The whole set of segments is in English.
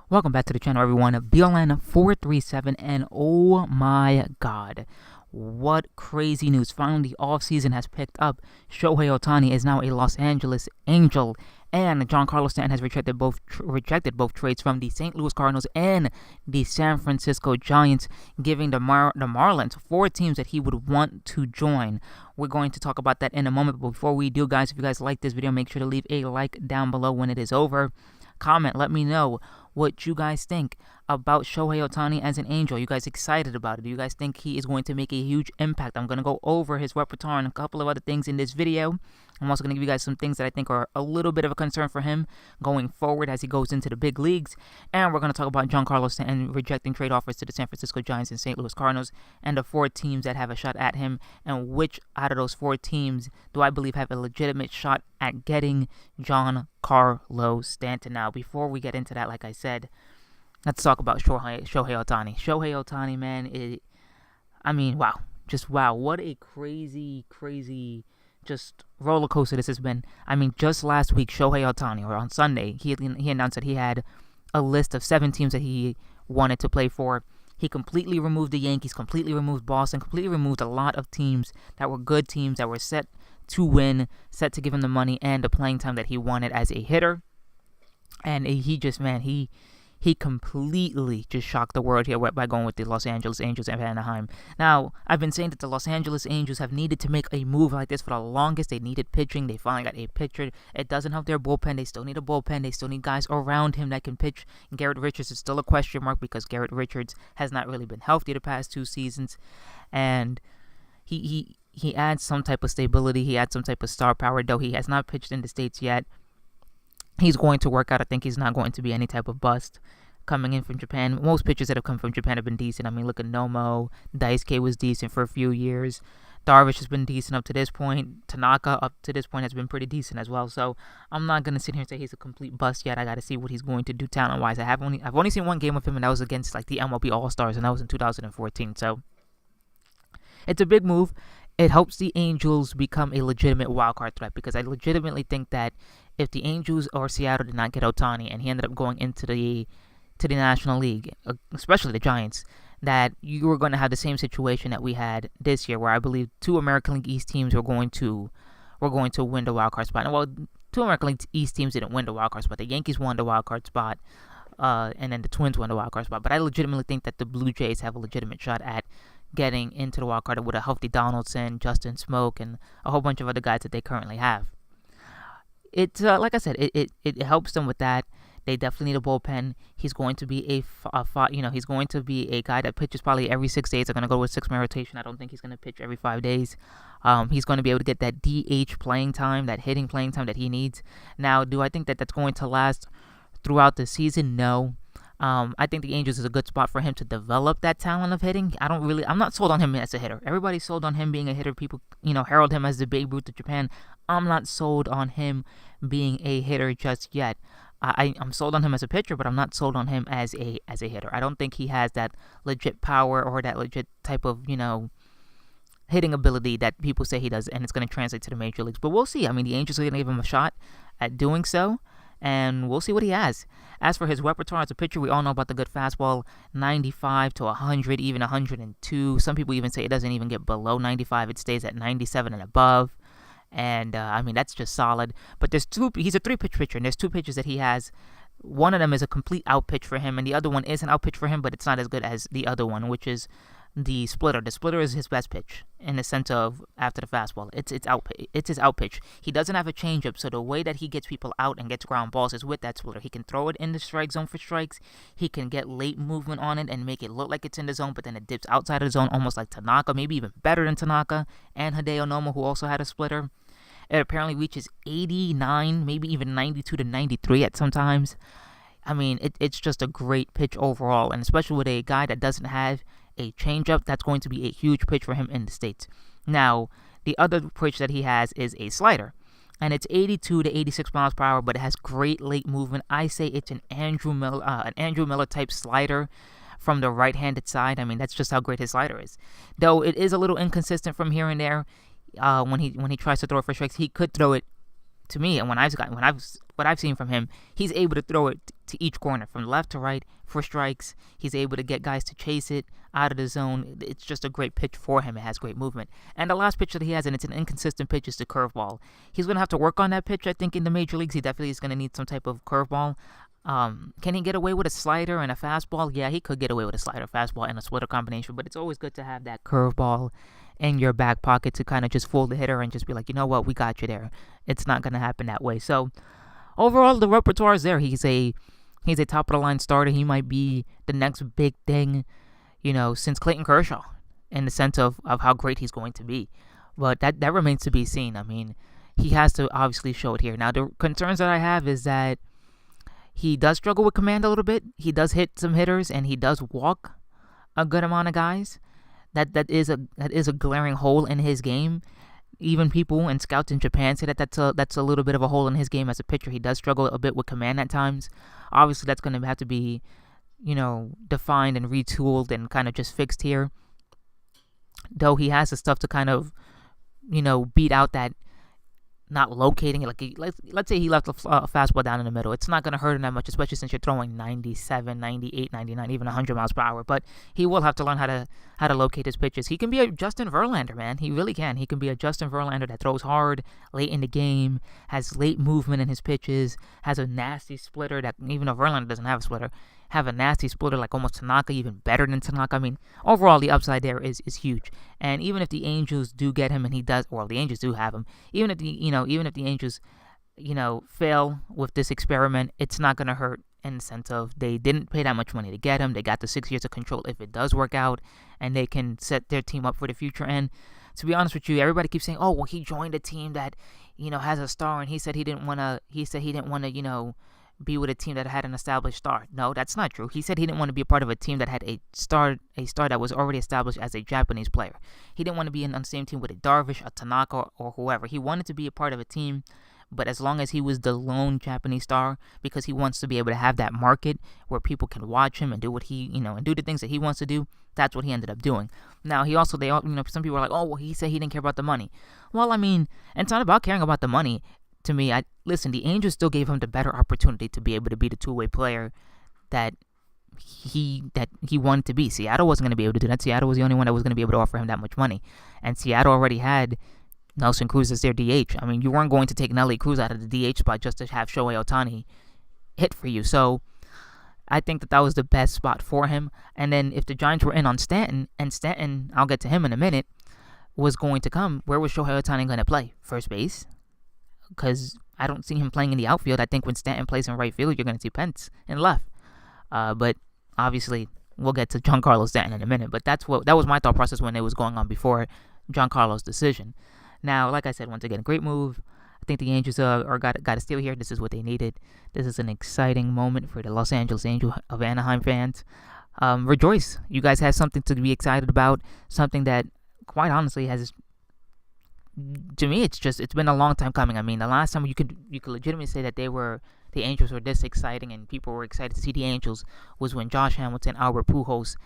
Welcome back to the channel, everyone. BLN437, and oh my god, what crazy news. Finally, the offseason has picked up. Shohei Ohtani is now a Los Angeles Angel, and Giancarlo Stanton has rejected both trades from the St. Louis Cardinals and the San Francisco Giants, giving the Marlins four teams that he would want to join. We're going to talk about that in a moment, but before we do, guys, if you guys like this video, make sure to leave a like down below when it is over. Comment, let me know what you guys think about Shohei Ohtani as an Angel. You guys excited about it? Do you guys think he is going to make a huge impact? I'm going to go over his repertoire and a couple of other things in this video. I'm also going to give you guys some things that I think are a little bit of a concern for him going forward as he goes into the big leagues. And we're going to talk about Giancarlo Stanton rejecting trade offers to the San Francisco Giants and St. Louis Cardinals and the four teams that have a shot at him, and which out of those four teams do I believe have a legitimate shot at getting Giancarlo Stanton. Now, before we get into that, like I said, let's talk about Shohei Ohtani. Shohei Ohtani, man, wow. Just wow. What a crazy just roller coaster this has been. I mean, just last week, Shohei Ohtani, or on Sunday, he announced that he had a list of 7 teams that he wanted to play for. He completely removed the Yankees, completely removed Boston, completely removed a lot of teams that were good teams that were set to win, set to give him the money and the playing time that he wanted as a hitter. And he completely just shocked the world here by going with the Los Angeles Angels of Anaheim. Now, I've been saying that the Los Angeles Angels have needed to make a move like this for the longest. They needed pitching. They finally got a pitcher. It doesn't help their bullpen. They still need a bullpen. They still need guys around him that can pitch. Garrett Richards is still a question mark because Garrett Richards has not really been healthy the past 2 seasons. And he adds some type of stability. He adds some type of star power, though he has not pitched in the States yet. He's going to work out. I think he's not going to be any type of bust coming in from Japan. Most pitchers that have come from Japan have been decent. I mean, look at Nomo. Daisuke was decent for a few years. Darvish has been decent up to this point. Tanaka up to this point has been pretty decent as well. So I'm not going to sit here and say he's a complete bust yet. I got to see what he's going to do talent-wise. I've only seen one game of him, and that was against like the MLB All-Stars, and that was in 2014. So it's a big move. It helps the Angels become a legitimate wildcard threat, because I legitimately think that if the Angels or Seattle did not get Ohtani and he ended up going into the National League, especially the Giants, that you were going to have the same situation that we had this year, where I believe 2 American League East teams were going to win the wildcard spot. And well, 2 American League East teams didn't win the wildcard spot. The Yankees won the wildcard spot, and then the Twins won the wildcard spot. But I legitimately think that the Blue Jays have a legitimate shot at getting into the wildcard with a healthy Donaldson, Justin Smoke, and a whole bunch of other guys that they currently have. It's like I said, it helps them with that. They definitely need a bullpen. He's going to be he's going to be a guy that pitches probably every 6 days. They're going to go with 6-man rotation. I don't think he's going to pitch every 5 days. He's going to be able to get that DH playing time, that hitting playing time that he needs. Now, do I think that that's going to last throughout the season? No. I think the Angels is a good spot for him to develop that talent of hitting. I'm not sold on him as a hitter. Everybody's sold on him being a hitter. People, herald him as the Babe Ruth of Japan. I'm not sold on him being a hitter just yet. I'm sold on him as a pitcher, but I'm not sold on him as a hitter. I don't think he has that legit power or that legit type of, hitting ability that people say he does, and it's going to translate to the major leagues. But we'll see. I mean, the Angels are going to give him a shot at doing so, and we'll see what he has. As for his repertoire as a pitcher, we all know about the good fastball, 95 to 100, even 102. Some people even say it doesn't even get below 95. It stays at 97 and above. And, that's just solid. But he's a 3-pitch pitcher, and there's 2 pitches that he has. One of them is a complete out pitch for him, and the other one is an out pitch for him, but it's not as good as the other one, which is the splitter. The splitter is his best pitch in the sense of after the fastball. It's his out pitch. He doesn't have a changeup, so the way that he gets people out and gets ground balls is with that splitter. He can throw it in the strike zone for strikes. He can get late movement on it and make it look like it's in the zone, but then it dips outside of the zone, almost like Tanaka, maybe even better than Tanaka and Hideo Nomo, who also had a splitter. It apparently reaches 89, maybe even 92 to 93 at sometimes. I mean, it's just a great pitch overall, and especially with a guy that doesn't have a changeup, that's going to be a huge pitch for him in the States. Now, the other pitch that he has is a slider, and it's 82 to 86 miles per hour, but it has great late movement. I say it's an Andrew Miller type slider from the right-handed side. I mean, that's just how great his slider is. Though it is a little inconsistent from here and there. When he tries to throw it for strikes, he could throw it to me, and when I've what I've seen from him, he's able to throw it to each corner, from left to right, for strikes. He's able to get guys to chase it out of the zone. It's just a great pitch for him. It has great movement. And the last pitch that he has, and it's an inconsistent pitch, is the curveball. He's going to have to work on that pitch, I think, in the major leagues. He definitely is going to need some type of curveball. Can he get away with a slider and a fastball? Yeah, he could get away with a slider, fastball, and a splitter combination, but it's always good to have that curveball in your back pocket to kind of just fool the hitter and just be like, you know what, we got you there. It's not going to happen that way. So overall, the repertoire is there. He's a top of the line starter. He might be the next big thing, since Clayton Kershaw, in the sense of how great he's going to be. But that remains to be seen. I mean, he has to obviously show it here. Now, the concerns that I have is that he does struggle with command a little bit. He does hit some hitters, and he does walk a good amount of guys. That is a glaring hole in his game. Even people and scouts in Japan say that that's a little bit of a hole in his game as a pitcher. He does struggle a bit with command at times. Obviously, that's going to have to be, defined and retooled and kind of just fixed here. Though he has the stuff to kind of, beat out that not locating it. Like, let's say he left a fastball down in the middle. It's not going to hurt him that much, especially since you're throwing 97, 98, 99, even 100 miles per hour. But he will have to learn how to locate his pitches. He can be a Justin Verlander, man. He really can. He can be a Justin Verlander that throws hard late in the game, has late movement in his pitches, has a nasty splitter that, even though Verlander doesn't have a splitter, have a nasty splitter like almost Tanaka, even better than Tanaka. I mean, overall, the upside there is huge. And even if the Angels do get him, and he does, well, the Angels do have him, even if the Angels, fail with this experiment, it's not going to hurt in the sense of they didn't pay that much money to get him. They got the 6 years of control if it does work out, and they can set their team up for the future. And to be honest with you, everybody keeps saying, oh, well, he joined a team that, has a star, and he said he didn't want to, be with a team that had an established star. No, that's not true. He said he didn't want to be a part of a team that had a star that was already established as a Japanese player. He didn't want to be on the same team with a Darvish, a Tanaka, or whoever. He wanted to be a part of a team, but as long as he was the lone Japanese star, because he wants to be able to have that market where people can watch him and do what he, and do the things that he wants to do. That's what he ended up doing. Now, some people are like, oh, well, he said he didn't care about the money. Well, I mean, it's not about caring about the money. To me, the Angels still gave him the better opportunity to be able to be the two-way player that he wanted to be. Seattle wasn't going to be able to do that. Seattle was the only one that was going to be able to offer him that much money. And Seattle already had Nelson Cruz as their DH. I mean, you weren't going to take Nelly Cruz out of the DH spot just to have Shohei Ohtani hit for you. So I think that was the best spot for him. And then if the Giants were in on Stanton, and Stanton, I'll get to him in a minute, was going to come, where was Shohei Ohtani going to play? First base? Because I don't see him playing in the outfield. I think when Stanton plays in right field, you're going to see Pence in left. But obviously, we'll get to Giancarlo Stanton in a minute. But that was my thought process when it was going on before Giancarlo's decision. Now, like I said, once again, great move. I think the Angels got a steal here. This is what they needed. This is an exciting moment for the Los Angeles Angels of Anaheim fans. Rejoice. You guys have something to be excited about. Something that, quite honestly, has... To me, it's been a long time coming. I mean, the last time you could legitimately say that the Angels were this exciting and people were excited to see the Angels was when Josh Hamilton, Albert Pujols,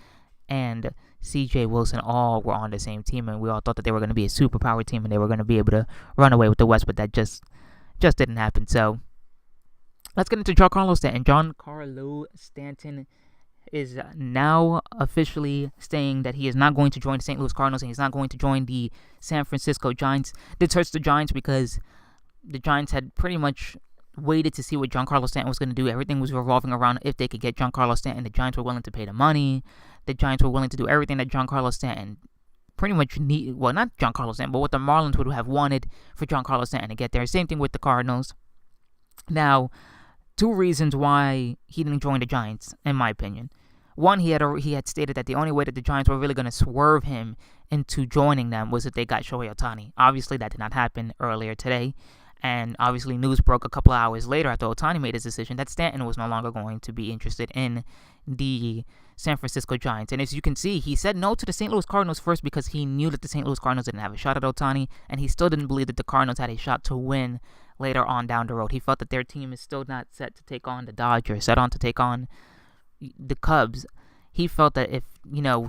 and C.J. Wilson all were on the same team, and we all thought that they were going to be a superpower team and they were going to be able to run away with the West, but that just didn't happen. So let's get into Giancarlo Stanton. Giancarlo Stanton is now officially saying that he is not going to join the St. Louis Cardinals and he's not going to join the San Francisco Giants. This hurts the Giants because the Giants had pretty much waited to see what Giancarlo Stanton was going to do. Everything was revolving around if they could get Giancarlo Stanton. The Giants were willing to pay the money. The Giants were willing to do everything that Giancarlo Stanton pretty much need. Well, not Giancarlo Stanton, but what the Marlins would have wanted for Giancarlo Stanton to get there. Same thing with the Cardinals. Now, two reasons why he didn't join the Giants, in my opinion. One, he had stated that the only way that the Giants were really going to swerve him into joining them was if they got Shohei Ohtani. Obviously, that did not happen earlier today. And obviously, news broke a couple of hours later after Ohtani made his decision that Stanton was no longer going to be interested in the San Francisco Giants. And as you can see, he said no to the St. Louis Cardinals first because he knew that the St. Louis Cardinals didn't have a shot at Ohtani, and he still didn't believe that the Cardinals had a shot to win later on down the road. He felt that their team is still not set to take on the Dodgers, set on to take on the Cubs. He felt that if,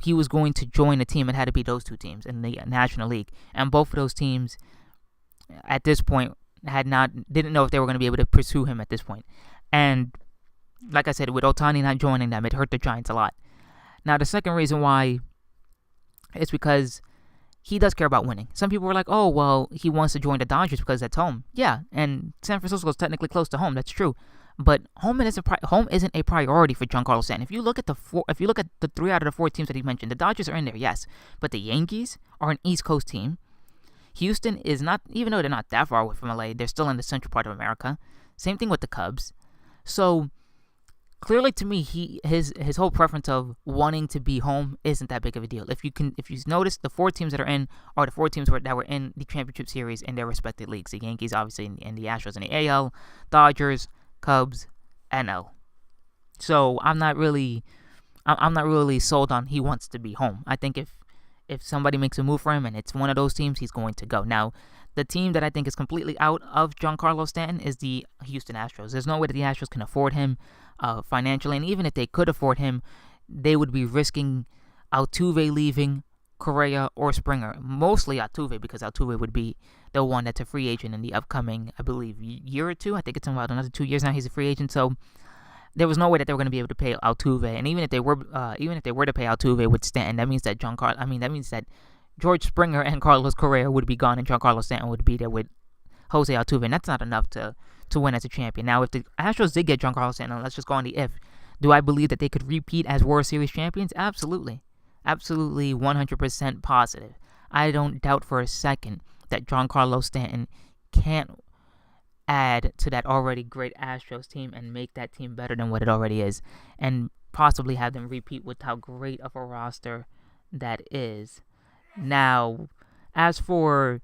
he was going to join a team, it had to be those two teams in the National League. And both of those teams, at this point, didn't know if they were going to be able to pursue him at this point. And like I said, with Ohtani not joining them, it hurt the Giants a lot. Now, the second reason why is because he does care about winning. Some people were like, oh, well, he wants to join the Dodgers because that's home. Yeah, and San Francisco is technically close to home. That's true. But home isn't a priority for Giancarlo Stanton. If you look at the 3 out of the 4 teams that he mentioned, the Dodgers are in there, yes, but the Yankees are an East Coast team. Houston is not, even though they're not that far away from LA, they're still in the central part of America. Same thing with the Cubs. So clearly, to me, his whole preference of wanting to be home isn't that big of a deal. If you notice, the 4 teams that are in are the 4 teams that were in the championship series in their respective leagues. The Yankees, obviously, and the Astros in the AL, Dodgers, Cubs, NL. So I'm not really sold on he wants to be home. I think if somebody makes a move for him and it's one of those teams, he's going to go. Now, the team that I think is completely out of Giancarlo Stanton is the Houston Astros. There's no way that the Astros can afford him financially, and even if they could afford him, they would be risking Altuve leaving, Correa, or Springer. Mostly Altuve, because Altuve would be the one that's a free agent in the upcoming, I believe, year or two. I think it's about another 2 years now he's a free agent, so there was no way that they were going to be able to pay Altuve. And even if they were to pay Altuve with Stanton, that means that George Springer and Carlos Correa would be gone, and Giancarlo Stanton would be there with Jose Altuve, and that's not enough to win as a champion. Now, if the Astros did get Giancarlo Stanton, let's just go on the if. Do I believe that they could repeat as World Series champions? Absolutely. Absolutely 100% positive. I don't doubt for a second that Giancarlo Stanton can't add to that already great Astros team and make that team better than what it already is, and possibly have them repeat with how great of a roster that is. Now, as for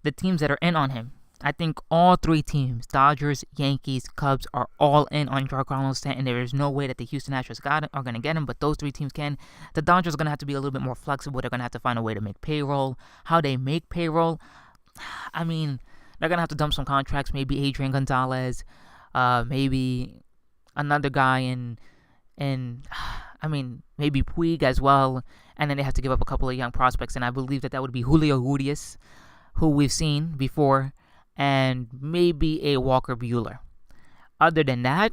the teams that are in on him, I think all 3 teams, Dodgers, Yankees, Cubs, are all in on Giancarlo Stanton. There is no way that the Houston Astros are going to get him, but those 3 teams can. The Dodgers are going to have to be a little bit more flexible. They're going to have to find a way to make payroll. How they make payroll, I mean, they're going to have to dump some contracts. Maybe Adrian Gonzalez, maybe another guy maybe Puig as well. And then they have to give up a couple of young prospects, and I believe that would be Julio Urias, who we've seen before, and maybe a Walker Buehler. Other than that,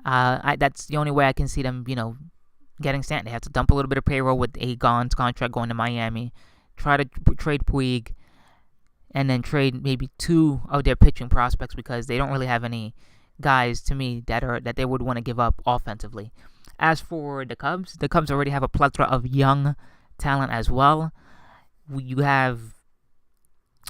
that's the only way I can see them, getting Stanton. They have to dump a little bit of payroll with Agon's contract going to Miami, try to trade Puig, and then trade maybe 2 of their pitching prospects, because they don't really have any guys, to me, that they would want to give up offensively. As for the Cubs already have a plethora of young talent as well. You have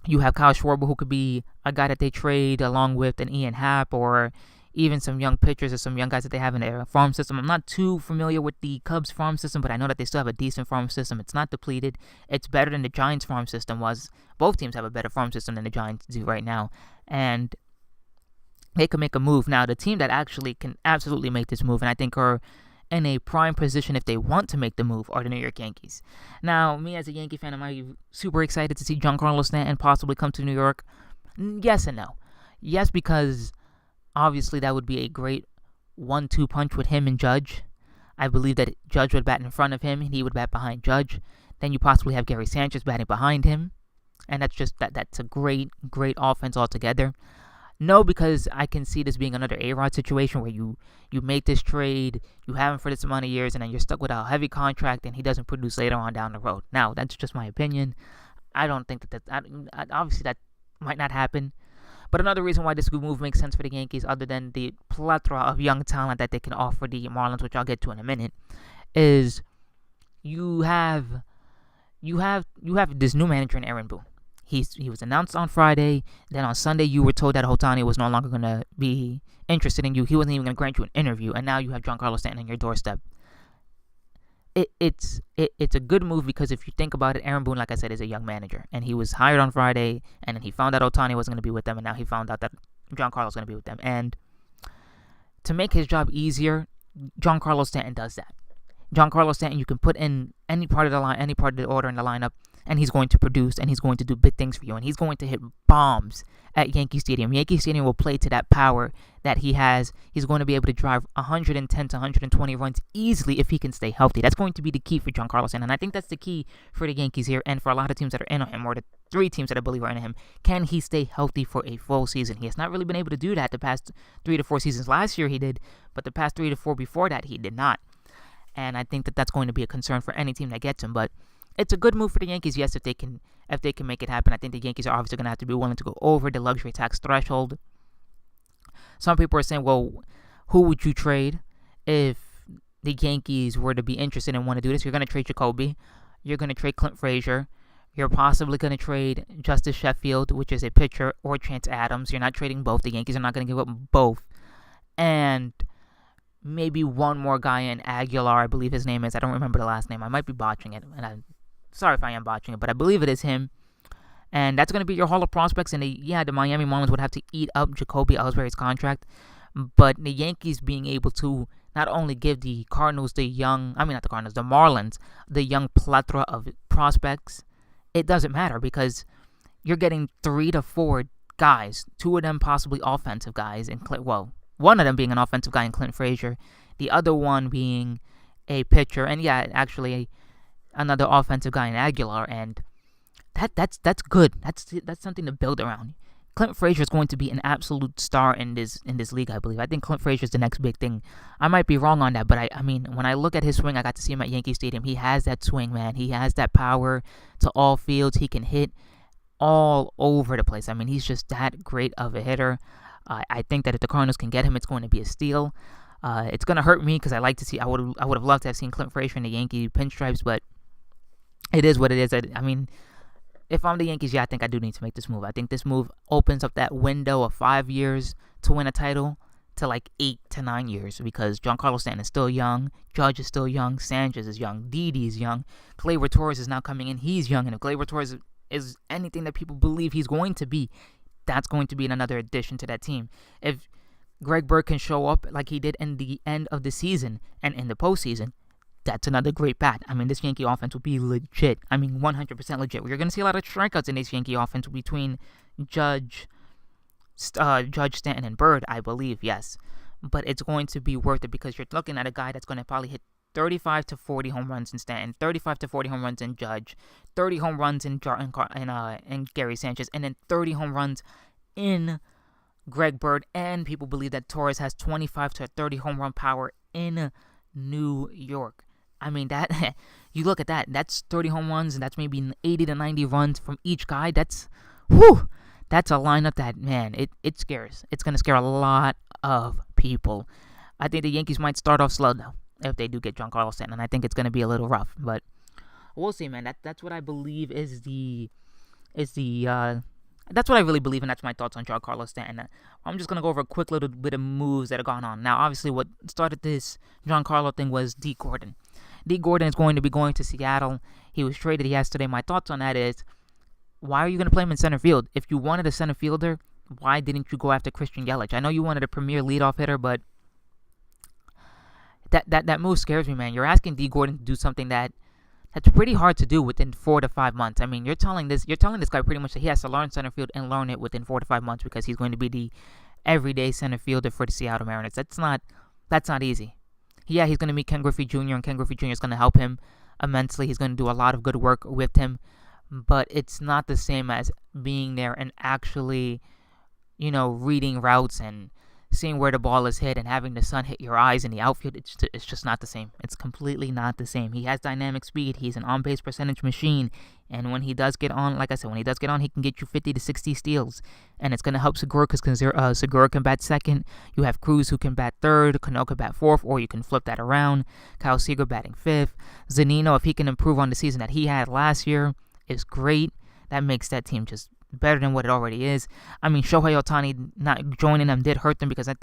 Kyle Schwarber, who could be a guy that they trade along with an Ian Happ, or even some young pitchers or some young guys that they have in their farm system. I'm not too familiar with the Cubs farm system, but I know that they still have a decent farm system. It's not depleted. It's better than the Giants farm system was. Both teams have a better farm system than the Giants do right now, and they can make a move. Now, the team that actually can absolutely make this move, and I think are in a prime position if they want to make the move, are the New York Yankees. Now, me as a Yankee fan, am I super excited to see Giancarlo Stanton possibly come to New York? Yes and no. Yes, because obviously that would be a great 1-2 punch with him and Judge. I believe that Judge would bat in front of him and he would bat behind Judge. Then you possibly have Gary Sanchez batting behind him, and that's a great offense altogether. No, because I can see this being another A-Rod situation where you make this trade, you have him for this amount of years, and then you're stuck with a heavy contract and he doesn't produce later on down the road. Now, that's just my opinion. I don't think obviously that might not happen. But another reason why this move makes sense for the Yankees, other than the plethora of young talent that they can offer the Marlins, which I'll get to in a minute, is you have this new manager in Aaron Boone. He was announced on Friday. Then on Sunday, you were told that Ohtani was no longer going to be interested in you. He wasn't even going to grant you an interview. And now you have Giancarlo Stanton on your doorstep. It's a good move, because if you think about it, Aaron Boone, like I said, is a young manager. And he was hired on Friday, and then he found out Ohtani wasn't going to be with them, and now he found out that Giancarlo was going to be with them. And to make his job easier, Giancarlo Stanton does that. Giancarlo Stanton, you can put in any part of the line, any part of the order in the lineup, and he's going to produce, and he's going to do big things for you, and he's going to hit bombs at Yankee Stadium. Yankee Stadium will play to that power that he has. He's going to be able to drive 110 to 120 runs easily if he can stay healthy. That's going to be the key for Giancarlo Stanton, and I think that's the key for the Yankees here, and for a lot of teams that are in on him, or the 3 teams that I believe are in on him. Can he stay healthy for a full season? He has not really been able to do that the past 3 to 4 seasons. Last year he did, but the past 3 to 4 before that he did not. And I think that that's going to be a concern for any team that gets him. But it's a good move for the Yankees, yes, if they can make it happen. I think the Yankees are obviously going to have to be willing to go over the luxury tax threshold. Some people are saying, well, who would you trade if the Yankees were to be interested and want to do this? You're going to trade Jacoby. You're going to trade Clint Frazier. You're possibly going to trade Justice Sheffield, which is a pitcher, or Chance Adams. You're not trading both. The Yankees are not going to give up both. And maybe one more guy in Aguilar, I believe his name is. I don't remember the last name. I might be botching it, and I'm sorry if I am botching it, but I believe it is him. And that's going to be your Hall of Prospects. And the Miami Marlins would have to eat up Jacoby Ellsbury's contract. But the Yankees being able to not only give the Marlins, the young plethora of prospects, it doesn't matter because you're getting 3 to 4 guys, 2 of them possibly offensive guys, and one of them being an offensive guy in Clint Frazier, the other one being a pitcher, and actually another offensive guy in Aguilar, and that's good. That's something to build around. Clint Frazier is going to be an absolute star in this league, I believe. I think Clint Frazier is the next big thing. I might be wrong on that, but I mean, when I look at his swing, I got to see him at Yankee Stadium. He has that swing, man. He has that power to all fields. He can hit all over the place. I mean, he's just that great of a hitter. I think that if the Cardinals can get him, it's going to be a steal. It's going to hurt me because I would have loved to have seen Clint Frazier in the Yankee pinstripes, but it is what it is. I mean, if I'm the Yankees, I think I do need to make this move. I think this move opens up that window of 5 years to win a title to like 8 to 9 years because Giancarlo Stanton is still young, Judge is still young, Sanchez is young, Didi is young, Gleyber Torres is now coming in. He's young, and if Gleyber Torres is anything that people believe he's going to be, that's going to be another addition to that team. If Greg Bird can show up like he did in the end of the season and in the postseason, that's another great bat. I mean, this Yankee offense will be legit. I mean, 100% legit. We're going to see a lot of strikeouts in this Yankee offense between Judge, Stanton, and Bird, I believe, yes. But it's going to be worth it because you're looking at a guy that's going to probably hit 35 to 40 home runs in Stanton, 35 to 40 home runs in Judge, 30 home runs in Gary Sanchez, and then 30 home runs in Greg Bird. And people believe that Torres has 25 to 30 home run power in New York. I mean, that you look at that. That's 30 home runs, and that's maybe 80 to 90 runs from each guy. That's a lineup that, man, it scares. It's going to scare a lot of people. I think the Yankees might start off slow, though, if they do get Giancarlo Stanton, and I think it's going to be a little rough. But we'll see, man. That's what I believe that's what I really believe, and that's my thoughts on Giancarlo Stanton. I'm just going to go over a quick little bit of moves that have gone on. Now, obviously, what started this Giancarlo thing was D. Gordon. D. Gordon is going to be going to Seattle. He was traded yesterday. My thoughts on that is, why are you going to play him in center field? If you wanted a center fielder, why didn't you go after Christian Yelich? I know you wanted a premier leadoff hitter, but that move scares me, man. You're asking D. Gordon to do something that's pretty hard to do within 4 to 5 months. I mean, you're telling this guy pretty much that he has to learn center field and learn it within 4 to 5 months because he's going to be the everyday center fielder for the Seattle Mariners. That's not easy. Yeah, he's going to meet Ken Griffey Jr., and Ken Griffey Jr. is going to help him immensely. He's going to do a lot of good work with him, but it's not the same as being there and actually, reading routes and seeing where the ball is hit and having the sun hit your eyes in the outfield. It's just not the same. It's completely not the same. He has dynamic speed. He's an on-base percentage machine. And when he does get on, like I said, he can get you 50 to 60 steals. And it's going to help Segura because Segura can bat second. You have Cruz who can bat third. Cano can bat fourth, or you can flip that around. Kyle Seager batting fifth. Zanino, if he can improve on the season that he had last year, is great. That makes that team just better than what it already is. I mean, Shohei Ohtani not joining them did hurt them because I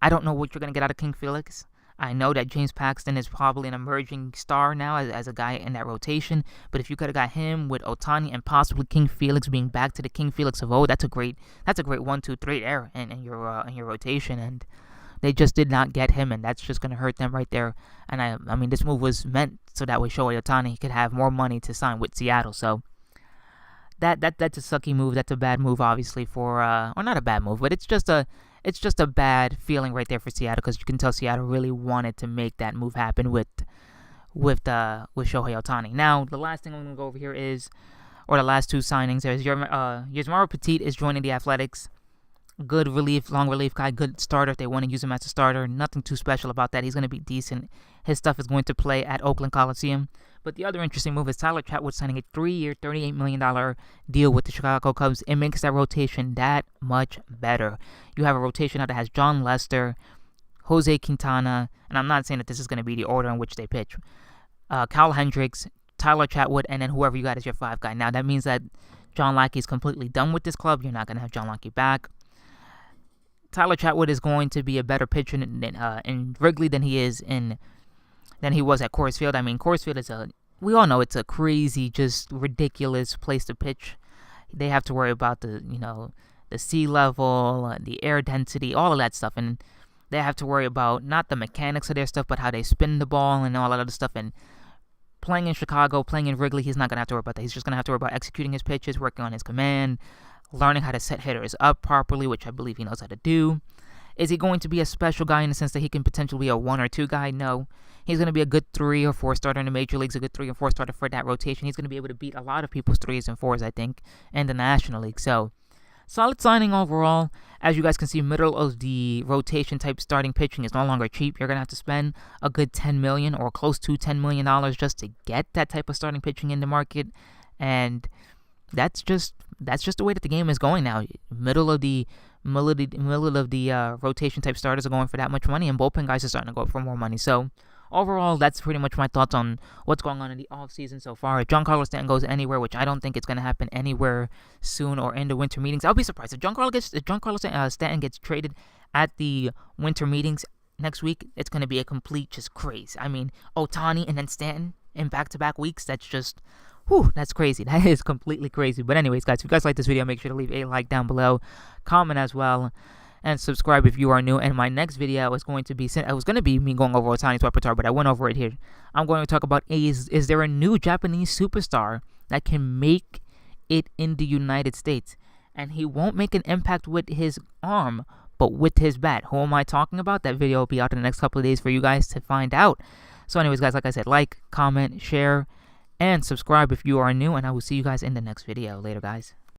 don't know what you're going to get out of King Felix. I know that James Paxton is probably an emerging star now as a guy in that rotation, but if you could have got him with Ohtani and possibly King Felix being back to the King Felix of old, that's a great 1, 2, 3 there in your rotation. And They just did not get him, and that's just going to hurt them right there. And I mean, this move was meant so that way Shohei Ohtani could have more money to sign with Seattle. So that's a sucky move. That's a bad move, obviously, for or not a bad move, but it's just a bad feeling right there for Seattle, because you can tell Seattle really wanted to make that move happen with Shohei Ohtani. Now, the last thing I'm going to go over here is, or the last two signings, is Yusmeiro Petit is joining the Athletics. Good relief, long relief guy, good starter if they want to use him as a starter. Nothing too special about that. He's going to be decent. His stuff is going to play at Oakland Coliseum. But the other interesting move is Tyler Chatwood signing a 3-year, $38 million deal with the Chicago Cubs. It makes that rotation that much better. You have a rotation now that has John Lester, Jose Quintana, and I'm not saying that this is going to be the order in which they pitch. Kyle Hendricks, Tyler Chatwood, and then whoever you got as your 5 guy. Now, that means that John Lackey is completely done with this club. You're not going to have John Lackey back. Tyler Chatwood is going to be a better pitcher in Wrigley than he was at Coors Field. I mean, Coors Field we all know it's a crazy, just ridiculous place to pitch. They have to worry about the sea level, the air density, all of that stuff, and they have to worry about not the mechanics of their stuff, but how they spin the ball and all that other stuff. And playing in Chicago, playing in Wrigley, he's not going to have to worry about that. He's just going to have to worry about executing his pitches, working on his command, learning how to set hitters up properly, which I believe he knows how to do. Is he going to be a special guy in the sense that he can potentially be a 1 or 2 guy? No. He's going to be a good 3 or 4 starter in the major leagues, a good 3 or 4 starter for that rotation. He's going to be able to beat a lot of people's 3s and 4s, I think, in the National League. So, solid signing overall. As you guys can see, middle of the rotation type starting pitching is no longer cheap. You're going to have to spend a good $10 million or close to $10 million just to get that type of starting pitching in the market. And that's just the way that the game is going now. Middle of the rotation type starters are going for that much money, and bullpen guys are starting to go for more money. So overall, that's pretty much my thoughts on what's going on in the offseason so far. If Giancarlo Stanton goes anywhere, which I don't think it's going to happen anywhere soon or in the winter meetings, I'll be surprised if Giancarlo Stanton gets traded at the winter meetings next week. It's going to be a complete just craze. I mean, Ohtani and then Stanton in back-to-back weeks. That's just that's crazy. That is completely crazy. But anyways, guys, if you guys like this video, make sure to leave a like down below, comment as well, and subscribe if you are new. And my next video was going to be me going over Ohtani's repertoire, but I went over it here. I'm going to talk about is there a new Japanese superstar that can make it in the United States, and he won't make an impact with his arm, but with his bat? Who am I talking about? That video will be out in the next couple of days for you guys to find out. So anyways, guys, like I said, like, comment, share, and subscribe if you are new, and I will see you guys in the next video. Later, guys.